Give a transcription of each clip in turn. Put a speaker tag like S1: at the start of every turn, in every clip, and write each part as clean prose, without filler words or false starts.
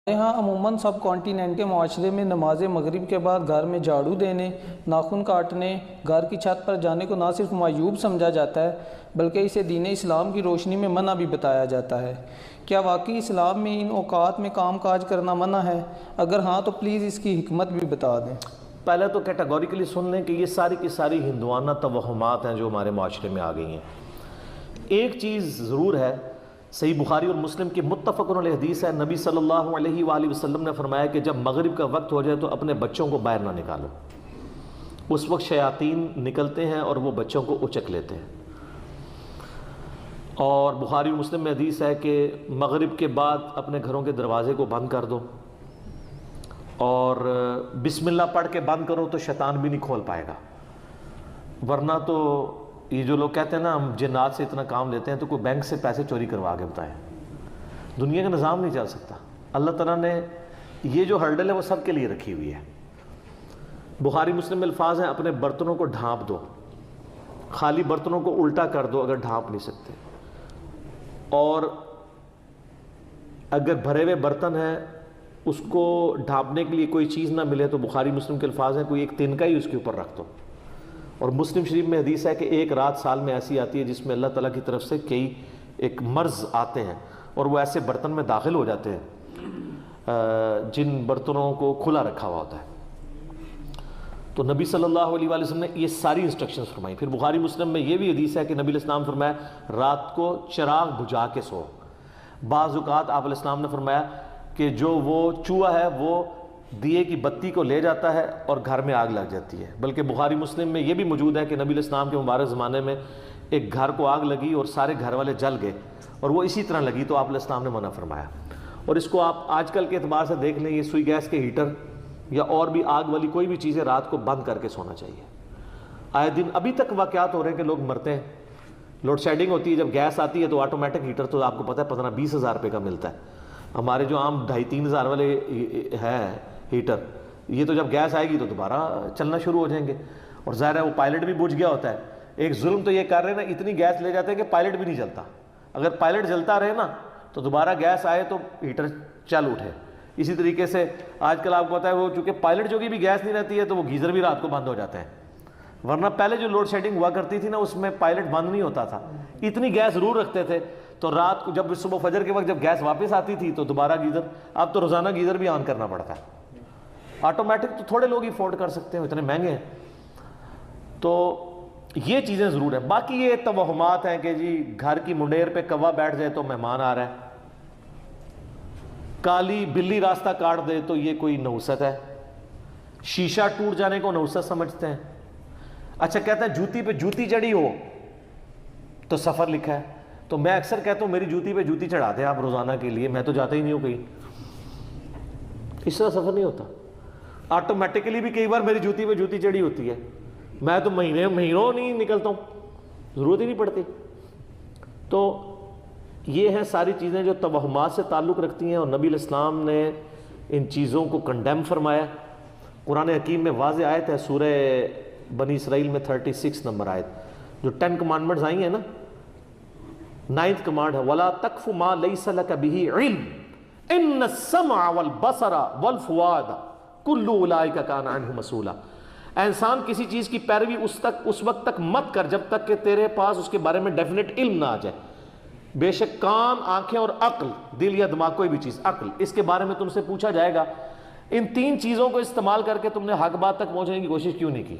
S1: یہاں عموماً سب کانٹیننٹ کے معاشرے میں نماز مغرب کے بعد گھر میں جھاڑو دینے، ناخن کاٹنے، گھر کی چھت پر جانے کو نہ صرف معیوب سمجھا جاتا ہے بلکہ اسے دین اسلام کی روشنی میں منع بھی بتایا جاتا ہے۔ کیا واقعی اسلام میں ان اوقات میں کام کاج کرنا منع ہے؟ اگر ہاں تو پلیز اس کی حکمت بھی بتا دیں۔
S2: پہلے تو کیٹیگوریکلی سن لیں کہ یہ ساری کی ساری ہندوانہ توہمات ہیں جو ہمارے معاشرے میں آ گئی ہیں۔ ایک چیز ضرور ہے، صحیح بخاری اور مسلم کی متفق علیہ حدیث ہے، نبی صلی اللہ علیہ وآلہ وسلم نے فرمایا کہ جب مغرب کا وقت ہو جائے تو اپنے بچوں کو باہر نہ نکالو۔ اس وقت شیاطین نکلتے ہیں اور وہ بچوں کو اچک لیتے ہیں۔ اور بخاری اور مسلم میں حدیث ہے کہ مغرب کے بعد اپنے گھروں کے دروازے کو بند کر دو اور بسم اللہ پڑھ کے بند کرو تو شیطان بھی نہیں کھول پائے گا، ورنہ تو یہ جو لوگ کہتے ہیں نا ہم جنات سے اتنا کام لیتے ہیں، تو کوئی بینک سے پیسے چوری کروا کے بتائیں، دنیا کا نظام نہیں چل سکتا۔ اللہ تعالیٰ نے یہ جو ہرڈل ہے وہ سب کے لیے رکھی ہوئی ہے۔ بخاری مسلم میں الفاظ ہیں، اپنے برتنوں کو ڈھانپ دو، خالی برتنوں کو الٹا کر دو اگر ڈھانپ نہیں سکتے، اور اگر بھرے ہوئے برتن ہیں اس کو ڈھانپنے کے لیے کوئی چیز نہ ملے تو بخاری مسلم کے الفاظ ہیں کوئی ایک تنکا ہی اس کے اوپر رکھ دو۔ اور مسلم شریف میں حدیث ہے کہ ایک رات سال میں ایسی آتی ہے جس میں اللہ تعالیٰ کی طرف سے کئی ایک مرض آتے ہیں اور وہ ایسے برتن میں داخل ہو جاتے ہیں جن برتنوں کو کھلا رکھا ہوا ہوتا ہے۔ تو نبی صلی اللہ علیہ وآلہ وسلم نے یہ ساری انسٹرکشنز فرمائی۔ پھر بخاری مسلم میں یہ بھی حدیث ہے کہ نبی علیہ السلام فرمایا رات کو چراغ بجھا کے سو۔ بعض اوقات آپ علیہ السلام نے فرمایا کہ جو وہ چوہا ہے وہ دیے کی بتی کو لے جاتا ہے اور گھر میں آگ لگ جاتی ہے۔ بلکہ بخاری مسلم میں یہ بھی موجود ہے کہ نبی علیہ السلام کے مبارک زمانے میں ایک گھر کو آگ لگی اور سارے گھر والے جل گئے اور وہ اسی طرح لگی، تو آپ علیہ السلام نے منع فرمایا۔ اور اس کو آپ آج کل کے اعتبار سے دیکھ لیں، یہ سوئی گیس کے ہیٹر یا اور بھی آگ والی کوئی بھی چیزیں رات کو بند کر کے سونا چاہیے۔ آئے دن ابھی تک واقعات ہو رہے ہیں کہ لوگ مرتے ہیں۔ لوڈ شیڈنگ ہوتی ہے، جب گیس آتی ہے تو آٹومیٹک ہیٹر تو آپ کو پتہ ہے 15-20 ہزار روپے کا ملتا ہے۔ ہمارے جو عام 2,5-3 ہزار والے ہیں ہیٹر، یہ تو جب گیس آئے گی تو دوبارہ چلنا شروع ہو جائیں گے، اور ظاہر ہے وہ پائلٹ بھی بجھ گیا ہوتا ہے۔ ایک ظلم تو یہ کر رہے ہیں نا، اتنی گیس لے جاتے ہیں کہ پائلٹ بھی نہیں جلتا۔ اگر پائلٹ جلتا رہے نا تو دوبارہ گیس آئے تو ہیٹر چل اٹھے۔ اسی طریقے سے آج کل آپ کو پتہ ہے وہ چونکہ پائلٹ جو بھی گیس نہیں رہتی ہے تو وہ گیزر بھی رات کو بند ہو جاتے ہیں، ورنہ پہلے جو لوڈ شیڈنگ ہوا کرتی تھی نا اس میں پائلٹ بند نہیں ہوتا تھا، اتنی گیس ضرور رکھتے تھے، تو رات کو جب صبح فجر کے وقت جب گیس واپس آتی تھی تو دوبارہ گیزر، اب تو روزانہ گیزر بھی آن کرنا پڑتا ہے۔ آٹومیٹک تو تھوڑے لوگ ہی افورڈ کر سکتے ہیں، اتنے مہنگے ہیں۔ تو یہ چیزیں ضرور ہیں۔ باقی یہ توہمات ہیں کہ جی گھر کی منڈیر پہ کوا بیٹھ جائے تو مہمان آ رہا ہے، کالی بلی راستہ کاٹ دے تو یہ کوئی نحوست ہے، شیشہ ٹوٹ جانے کو نحوست سمجھتے ہیں۔ اچھا کہتا ہے جوتی پہ جوتی چڑھی ہو تو سفر لکھا ہے، تو میں اکثر کہتا ہوں میری جوتی پہ جوتی چڑھا دیں آپ روزانہ کے لیے، میں تو جاتا ہی نہیں ہوں کہیں۔ اس طرح سفر نہیں ہوتا، آٹومیٹکلی بھی کئی بار میری جوتی پہ جوتی چڑھی ہوتی ہے، میں تو مہینوں نہیں نکلتا ہوں، ضرورت ہی نہیں پڑتی۔ تو یہ ہیں ساری چیزیں جو توہمات سے تعلق رکھتی ہیں، اور نبی علیہ السلام نے ان چیزوں کو کنڈیم فرمایا۔ قرآن حکیم میں واضح آیت ہے، سورہ بنی اسرائیل میں 36 نمبر آیت، جو 10 کمانڈمنٹس آئی ہیں نا، 9th کمانڈ ہے وَلَا تَقْفُ مَا لَيْسَ لَكَ بِهِ عِلْمٌ إِنَّ السَّمْعَ وَالْبَصَرَ وَالْفُؤَادَ كُلُّ أُولَٰئِكَ كَانَ عَنْهُ مَسْئُولًا۔ اے انسان کسی چیز کی پیروی اس وقت تک مت کر جب تک کہ تیرے پاس اس کے بارے میں ڈیفینیٹ علم نہ آ جائے۔ بے شک کان، آنکھیں اور عقل، دل یا دماغ کوئی بھی چیز، عقل، اس کے بارے میں تم سے پوچھا جائے گا۔ ان 3 چیزوں کو استعمال کر کے تم نے حق بات تک پہنچنے کی کوشش کیوں نہیں کی؟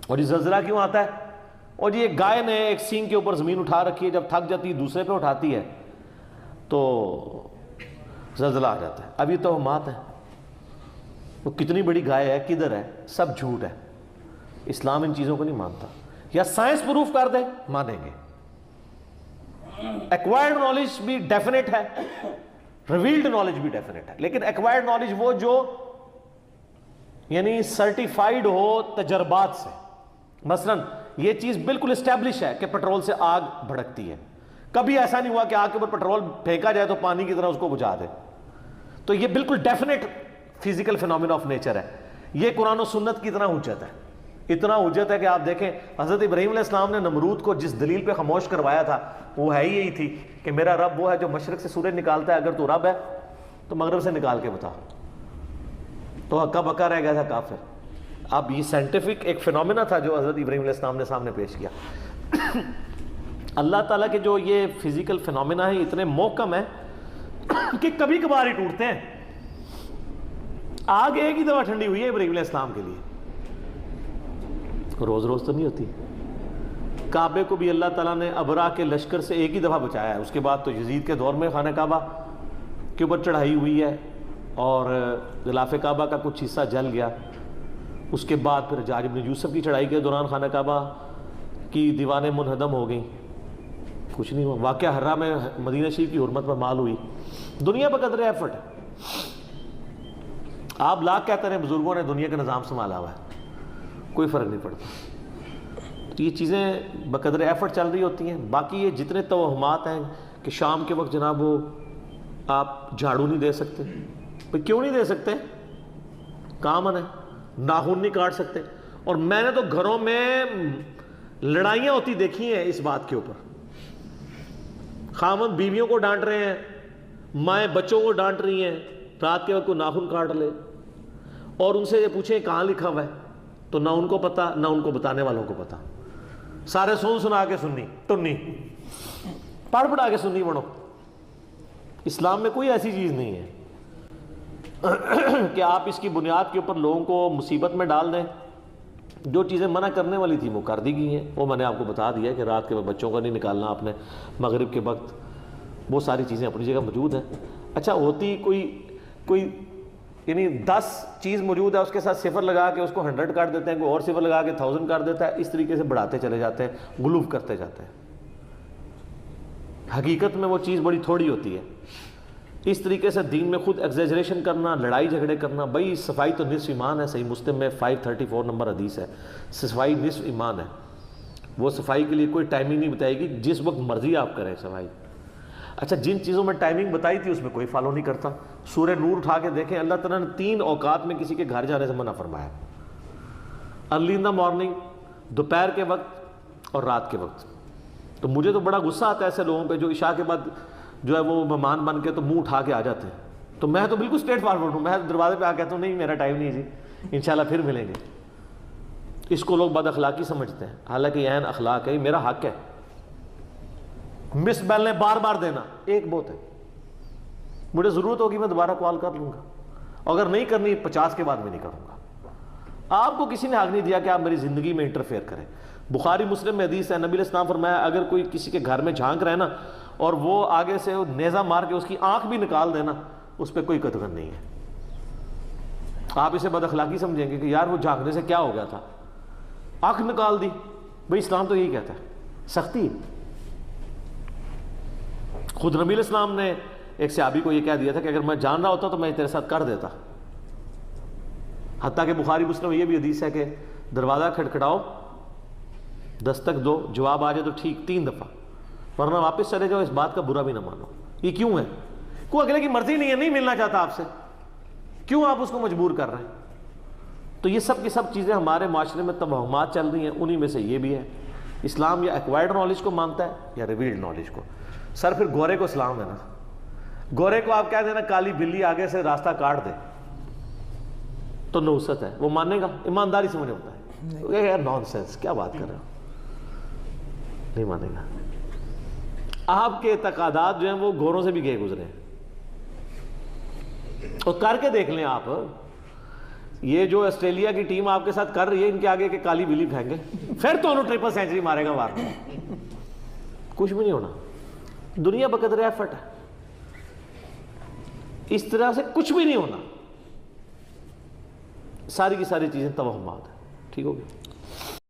S2: اور یہ زلزلہ کیوں آتا ہے؟ اور یہ گائے نے ایک سینگ کے اوپر زمین اٹھا رکھی ہے، جب تھک جاتی ہے دوسرے پہ اٹھاتی ہے تو زلزلہ آ جاتا ہے۔ اب یہ توہمات ہیں، وہ کتنی بڑی گائے ہے، کدھر ہے، سب جھوٹ ہے۔ اسلام ان چیزوں کو نہیں مانتا۔ یا سائنس پروف کر دے مانیں گے، ایکوائرڈ نالج بھی ڈیفینیٹ ہے، ریویلڈ نالج بھی ڈیفینیٹ ہے، لیکن ایکوائرڈ نالج وہ جو یعنی سرٹیفائیڈ ہو تجربات سے۔ مثلا یہ چیز بالکل اسٹیبلش ہے کہ پیٹرول سے آگ بھڑکتی ہے، کبھی ایسا نہیں ہوا کہ آگ کے اوپر پیٹرول پھینکا جائے تو پانی کی طرح اس کو بجھا دے، تو یہ بالکل definite physical phenomena of nature ہے۔ یہ قرآن و سنت کی طرح حجت ہے، اتنا حجت ہے کہ آپ دیکھیں حضرت ابراہیم علیہ السلام نے نمرود کو جس دلیل پہ خاموش کروایا تھا وہ ہے ہی یہی تھی کہ میرا رب وہ ہے جو مشرق سے سورج نکالتا ہے، اگر تو رب ہے تو مغرب سے نکال کے بتا، تو ہکا بکا رہ گیا تھا کافر. اب یہ سائنٹیفک ایک فینومینا تھا جو حضرت ابراہیم علیہ السلام نے سامنے پیش کیا. اللہ تعالیٰ کے جو یہ فزیکل فینومینا ہیں اتنے محکم ہیں کہ کبھی کبھار ہی ٹوٹتے ہیں. آگ ایک ہی دفعہ ٹھنڈی ہوئی ہے ابراہیم علیہ السلام کے لیے، روز روز تو نہیں ہوتی. کعبے کو بھی اللہ تعالیٰ نے ابرا کے لشکر سے ایک ہی دفعہ بچایا ہے. اس کے بعد تو یزید کے دور میں خانہ کعبہ کے اوپر چڑھائی ہوئی ہے اور غلاف کعبہ کا کچھ حصہ جل گیا. اس کے بعد پھر حجاج بن یوسف کی چڑھائی کے دوران خانہ کعبہ کی دیواریں منہدم ہو گئیں، کچھ نہیں ہوا. واقعہ حرہ میں مدینہ شریف کی حرمت پر مال ہوئی. دنیا پر قدر ایفٹ ہے. آپ لاکھ کہتے ہیں بزرگوں نے دنیا کا نظام سنبھالا ہوا ہے، کوئی فرق نہیں پڑتا. تو یہ چیزیں بقدر ایفرٹ چل رہی ہوتی ہیں. باقی یہ جتنے توہمات ہیں کہ شام کے وقت جناب وہ آپ جھاڑو نہیں دے سکتے، بھئی کیوں نہیں دے سکتے؟ کامن ہے. ناخن نہیں کاٹ سکتے. اور میں نے تو گھروں میں لڑائیاں ہوتی دیکھی ہیں اس بات کے اوپر. خاوند بیویوں کو ڈانٹ رہے ہیں، مائیں بچوں کو ڈانٹ رہی ہیں، رات کے وقت کو ناخن کاٹ لے اور ان سے یہ پوچھیں کہاں لکھا ہوا ہے، تو نہ ان کو پتا نہ ان کو بتانے والوں کو پتا. سارے سنا کے سننی ٹنی پڑھ پڑھا کے سننی بڑھو. اسلام میں کوئی ایسی چیز نہیں ہے کہ آپ اس کی بنیاد کے اوپر لوگوں کو مصیبت میں ڈال دیں. جو چیزیں منع کرنے والی تھی وہ کر دی گئی ہیں. وہ میں نے آپ کو بتا دیا کہ رات کے وقت بچوں کو نہیں نکالنا آپ نے، مغرب کے وقت وہ ساری چیزیں اپنی جگہ موجود ہیں. اچھا ہوتی کوئی یعنی 10 چیز موجود ہے، اس کے ساتھ صفر لگا کے اس کو 100 کر دیتے ہیں، کوئی اور صفر لگا کے 1000 کر دیتا ہے. اس طریقے سے بڑھاتے چلے جاتے ہیں، غلوف کرتے جاتے ہیں. حقیقت میں وہ چیز بڑی تھوڑی ہوتی ہے. اس طریقے سے دین میں خود ایگزیجریشن کرنا، لڑائی جھگڑے کرنا. بھائی صفائی تو نصف ایمان ہے. صحیح مسلم میں 534 نمبر حدیث ہے، صفائی نصف ایمان ہے. وہ صفائی کے لیے کوئی ٹائمنگ نہیں بتائے گی، جس وقت مرضی آپ کریں صفائی. اچھا جن چیزوں میں ٹائمنگ بتائی تھی اس میں کوئی فالو نہیں کرتا. سورہ نور اٹھا کے دیکھیں، اللہ تعالیٰ نے 3 اوقات میں کسی کے گھر جانے سے منع فرمایا: ارلی ان دا مارننگ، دوپہر کے وقت اور رات کے وقت. تو مجھے تو بڑا غصہ آتا ہے ایسے لوگوں پہ جو عشاء کے بعد جو ہے وہ مہمان بن کے تو منہ اٹھا کے آ جاتے ہیں. تو میں تو بالکل اسٹریٹ فارورڈ ہوں. میں دروازے پہ آ کہتا ہوں نہیں میرا ٹائم نہیں جی، انشاءاللہ پھر ملیں گے. اس کو لوگ بد اخلاقی سمجھتے ہیں، حالانکہ یہ عین اخلاق ہے، یہ میرا حق ہے. مس بیل نے بار بار دینا ایک بہت ہے. مجھے ضرورت ہوگی میں دوبارہ کال کر لوں گا، اگر نہیں کرنی 50 کے بعد میں نہیں کروں گا. آپ کو کسی نے حق نہیں دیا کہ آپ میری زندگی میں انٹرفیئر کریں. بخاری مسلم میں حدیث ہے، نبی علیہ السلام فرمایا اگر کوئی کسی کے گھر میں جھانک رہے نا اور وہ آگے سے نیزہ مار کے اس کی آنکھ بھی نکال دینا، اس پہ کوئی قدغن نہیں ہے. آپ اسے بد اخلاقی سمجھیں گے کہ یار وہ جھانکنے سے کیا ہو گیا تھا، آنکھ نکال دی. بھئی اسلام تو یہی کہتا ہے، سختی. خود نبی علیہ السلام نے ایک صحابی کو یہ کہہ دیا تھا کہ اگر میں جان رہا ہوتا تو میں تیرے ساتھ کر دیتا. حتیٰ کہ بخاری مسلم یہ بھی حدیث ہے کہ دروازہ کھٹکھٹاؤ، دستک دو، جواب آ جائے تو ٹھیک 3 دفعہ، ورنہ واپس چلے جاؤ. اس بات کا برا بھی نہ مانو. یہ کیوں ہے؟ کوئی اگلے کی مرضی نہیں ہے، نہیں ملنا چاہتا آپ سے، کیوں آپ اس کو مجبور کر رہے ہیں؟ تو یہ سب کی سب چیزیں ہمارے معاشرے میں توہمات چل رہی ہیں. انہی میں سے یہ بھی ہے. اسلام یا ایکوائرڈ نالج کو مانتا ہے یا ریویلڈ نالج کو. سر پھر گورے کو اسلام ہے نا. گورے کو آپ کہہ دینا کالی بلی آگے سے راستہ کاٹ دے تو نحوست ہے، وہ مانے گا؟ ایمانداری سے مجھے ہوتا ہے یار نان سینس، کیا بات کر رہے ہو، نہیں مانے گا. آپ کے اعتقادات جو ہیں وہ گوروں سے بھی گئے گزرے ہیں. اور کر کے دیکھ لیں آپ، یہ جو آسٹریلیا کی ٹیم آپ کے ساتھ کر رہی ہے، ان کے آگے کہ کالی بلی پھینکے پھر تو انہوں ٹرپل سینچری مارے گا وار میں. کچھ بھی نہیں ہونا. دنیا بقدر ایفٹ ہے. اس طرح سے کچھ بھی نہیں ہونا. ساری کی ساری چیزیں توہمات ہیں. ٹھیک ہو گیا.